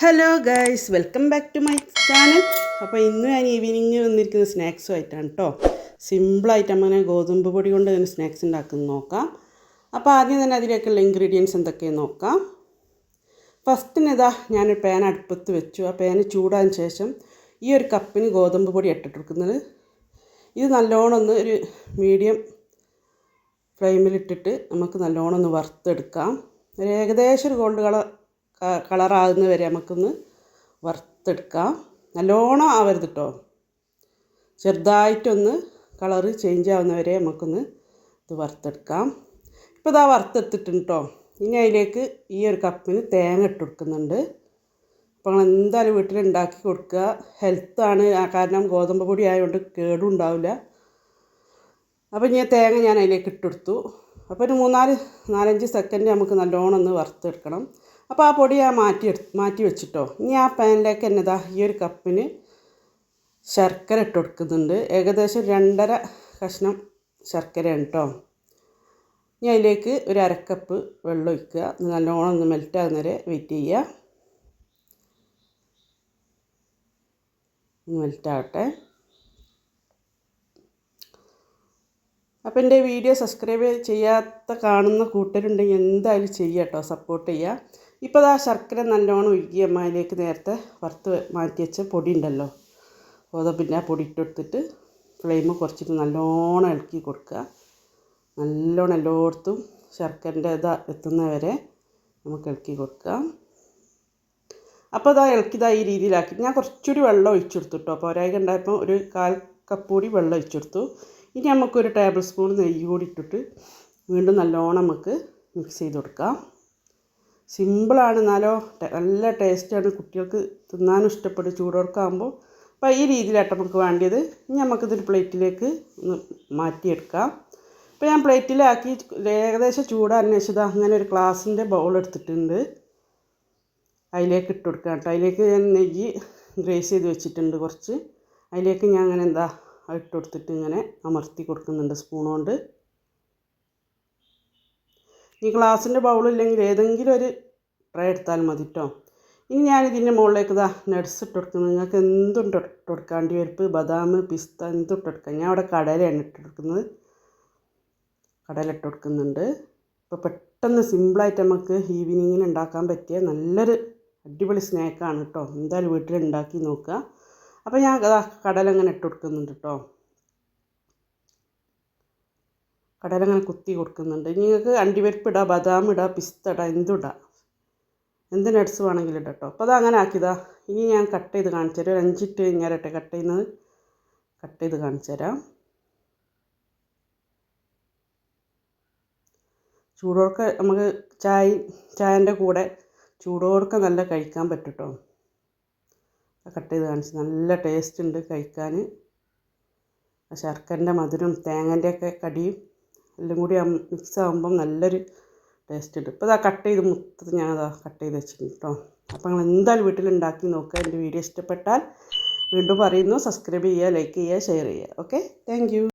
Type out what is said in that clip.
Hello guys, welcome back to my channel. അപ്പോൾ ഇന്ന് ഞാൻ ഈവനിങ് വന്നിരിക്കുന്ന സ്നാക്സുമായിട്ടാണ് കേട്ടോ. സിമ്പിളായിട്ട് അങ്ങനെ ഗോതമ്പ് പൊടി കൊണ്ട് തന്നെ സ്നാക്സ് ഉണ്ടാക്കുന്നത് നോക്കാം. അപ്പോൾ ആദ്യം തന്നെ അതിലേക്കുള്ള ഇൻഗ്രീഡിയൻസ് എന്തൊക്കെയെന്ന് നോക്കാം. ഫസ്റ്റിന് ഇതാ ഞാനൊരു പാൻ അടുപ്പത്ത് വെച്ചു. ആ പാന് ചൂടാൻ ശേഷം ഈ ഒരു കപ്പിന് ഗോതമ്പ് പൊടി ഇട്ടിട്ടെടുക്കുന്നത്. ഇത് നല്ലോണം ഒന്ന് ഒരു മീഡിയം ഫ്ലെയിമിലിട്ടിട്ട് നമുക്ക് നല്ലോണം ഒന്ന് വറുത്തെടുക്കാം. ഒരു ഏകദേശം ഒരു ഗോൾഡ് കളറാകുന്ന വരെ നമുക്കൊന്ന് വറുത്തെടുക്കാം. നല്ലോണം ആവരുത് കേട്ടോ, ചെറുതായിട്ടൊന്ന് കളറ് ചേഞ്ച് ആവുന്ന വരെ നമുക്കൊന്ന് ഇത് വറുത്തെടുക്കാം. ഇപ്പോൾ ഇതാ വറുത്തെടുത്തിട്ടുണ്ട് കേട്ടോ. ഇനി അതിലേക്ക് ഈ ഒരു കപ്പിന് തേങ്ങ ഇട്ട് കൊടുക്കുന്നുണ്ട്. അപ്പോൾ നിങ്ങൾ എന്തായാലും വീട്ടിൽ ഉണ്ടാക്കി കൊടുക്കുക. ഹെൽത്താണ്, കാരണം ഗോതമ്പ് പൊടി ആയതുകൊണ്ട് കേടും ഉണ്ടാവില്ല. അപ്പോൾ ഇനി തേങ്ങ ഞാൻ അതിലേക്ക് ഇട്ടെടുത്തു. അപ്പോൾ ഒരു 4-5 സെക്കൻഡ് നമുക്ക് നല്ലോണം ഒന്ന് വറുത്തെടുക്കണം. അപ്പോൾ ആ പൊടി മാറ്റി വെച്ചിട്ടോ. ഇനി ആ പാനിലേക്ക് തന്നെ ഇതാ ഈ ഒരു കപ്പിന് ശർക്കര ഇട്ട് കൊടുക്കുന്നുണ്ട്. ഏകദേശം 2.5 കഷ്ണം ശർക്കരയാണ് കേട്ടോ. ഇനി അതിലേക്ക് ഒരു അരക്കപ്പ് വെള്ളം ഒഴിക്കുക. നല്ലോണം ഒന്ന് മെൽറ്റാകുന്ന വരെ വെയിറ്റ് ചെയ്യുക. മെൽറ്റാവട്ടെ. അപ്പോൾ എൻ്റെ വീഡിയോ സബ്സ്ക്രൈബ് ചെയ്യാത്ത കാണുന്ന കൂട്ടരുണ്ടെങ്കിൽ എന്തായാലും ചെയ്യുക കേട്ടോ, സപ്പോർട്ട് ചെയ്യുക. ഇപ്പോൾ ആ ശർക്കര നല്ലോണം ഉരുകി അതിലേക്ക് നേരത്തെ വറുത്ത് മാറ്റി വെച്ച പൊടി ഉണ്ടല്ലോ, ഗോതമ്പിൻ്റെ ആ പൊടി ഇട്ടെടുത്തിട്ട് ഫ്ലെയിം കുറച്ചിട്ട് നല്ലോണം ഇളക്കി കൊടുക്കുക. നല്ലോണം എല്ലായിടത്തും ശർക്കരൻ്റെ എത്തുന്ന വരെ നമുക്ക് ഇളക്കി കൊടുക്കുക. അപ്പോൾ ഇളക്കിയതാ ഈ രീതിയിലാക്കി ഞാൻ കുറച്ചുകൂടി വെള്ളം ഒഴിച്ചെടുത്തു കേട്ടോ. പോരായ്ക ഉണ്ടായപ്പോൾ ഒരു 1/4 കപ്പ് കൂടി വെള്ളം ഒഴിച്ചെടുത്തു. ഇനി നമുക്കൊരു ടേബിൾ സ്പൂൺ നെയ്യ് കൂടി ഇട്ടിട്ട് വീണ്ടും നല്ലോണം നമുക്ക് മിക്സ് ചെയ്ത് കൊടുക്കാം. സിമ്പിളാണ്, എന്നാലോ നല്ല ടേസ്റ്റാണ്, കുട്ടികൾക്ക് തിന്നാനും ഇഷ്ടപ്പെടും ചൂടോർക്കാകുമ്പോൾ. അപ്പോൾ ഈ രീതിയിലായിട്ട് നമുക്ക് വേണ്ടിയത്. ഇനി നമുക്കിതൊരു പ്ലേറ്റിലേക്ക് ഒന്ന് മാറ്റിയെടുക്കാം. ഇപ്പോൾ ഞാൻ പ്ലേറ്റിലാക്കി ഏകദേശം ചൂടാന്വേഷിച്ചത് അങ്ങനെ ഒരു ഗ്ലാസിൻ്റെ ബൗൾ എടുത്തിട്ടുണ്ട്. അതിലേക്ക് ഇട്ട് കൊടുക്കാം കേട്ടോ. അതിലേക്ക് ഞാൻ നെയ്യ് ഗ്രേസ് ചെയ്ത് വെച്ചിട്ടുണ്ട് കുറച്ച്. അതിലേക്ക് ഞാൻ അങ്ങനെ ഇട്ട് കൊടുത്തിട്ട് ഇങ്ങനെ അമർത്തി കൊടുക്കുന്നുണ്ട് സ്പൂൺ കൊണ്ട്. ഈ ഗ്ലാസിൻ്റെ ബൗളില്ലെങ്കിൽ ഏതെങ്കിലും ഒരു ട്രേ എടുത്താൽ മതി കേട്ടോ. ഇനി ഞാനിതിൻ്റെ മുകളിലേക്ക് നട്ട്സ് ഇട്ട് കൊടുക്കുന്നത്. നിങ്ങൾക്ക് എന്തും ഇട്ട് കൊടുക്കാം, അണ്ടിപ്പരിപ്പ്, ബദാം, പിസ്ത എന്തും ഇട്ട് കൊടുക്കാം. ഞാൻ അവിടെ കടലയാണ് ഇട്ട് കൊടുക്കുന്നത്, കടല ഇട്ട് കൊടുക്കുന്നുണ്ട്. ഇപ്പോൾ പെട്ടെന്ന് സിമ്പിളായിട്ട് നമുക്ക് ഈവനിങ്ങിന് ഉണ്ടാക്കാൻ പറ്റിയ നല്ലൊരു അടിപൊളി സ്നാക്കാണ് കേട്ടോ. എന്തായാലും വീട്ടിൽ ഉണ്ടാക്കി നോക്കുക. അപ്പോൾ ഞാൻ കടല ഇങ്ങനെ ഇട്ട് കൊടുക്കുന്നുണ്ട് കേട്ടോ. കടല ഇങ്ങനെ കുത്തി കൊടുക്കുന്നുണ്ട്. നിങ്ങൾക്ക് അണ്ടിപ്പരിപ്പ് ഇടാം, ബദാം ഇടാം, പിസ്ത ഇടാം, എന്തും ഇടാം, എന്ത് നട്ട്സ് വേണമെങ്കിലും ഇടാം കേട്ടോ. അപ്പോൾ അതങ്ങനെ ആക്കിയതാ. ഇനി ഞാൻ കട്ട് ചെയ്ത് കാണിച്ചു തരാം. ഒരു 5 മിനിറ്റ് കഴിഞ്ഞാലട്ടെ കട്ട് ചെയ്ത് കാണിച്ചു തരാം. ചൂടോടൊക്കെ നമുക്ക് ചായൻ്റെ കൂടെ ചൂടോടൊക്കെ നല്ല കഴിക്കാൻ പറ്റും കേട്ടോ. കട്ട് ചെയ്ത് കാണിച്ചു. നല്ല ടേസ്റ്റ് ഉണ്ട് കഴിക്കാൻ. ശർക്കരൻ്റെ മധുരം തേങ്ങൻ്റെയൊക്കെ കടിയും എല്ലാം കൂടി മിക്സ് ആകുമ്പം നല്ലൊരു ടേസ്റ്റ് ഉണ്ട്. ഇപ്പോൾ കട്ട് ചെയ്ത് മൊത്തത്തിൽ ഞാൻ കട്ട് ചെയ്ത് വെച്ചിട്ടുണ്ട് കേട്ടോ. അപ്പോൾ നിങ്ങൾ എന്തായാലും വീട്ടിലുണ്ടാക്കി നോക്കുക. എൻ്റെ വീഡിയോ ഇഷ്ടപ്പെട്ടാൽ വീണ്ടും പറയുന്നു, സബ്സ്ക്രൈബ് ചെയ്യുക, ലൈക്ക് ചെയ്യുക, ഷെയർ ചെയ്യുക. Okay, thank you.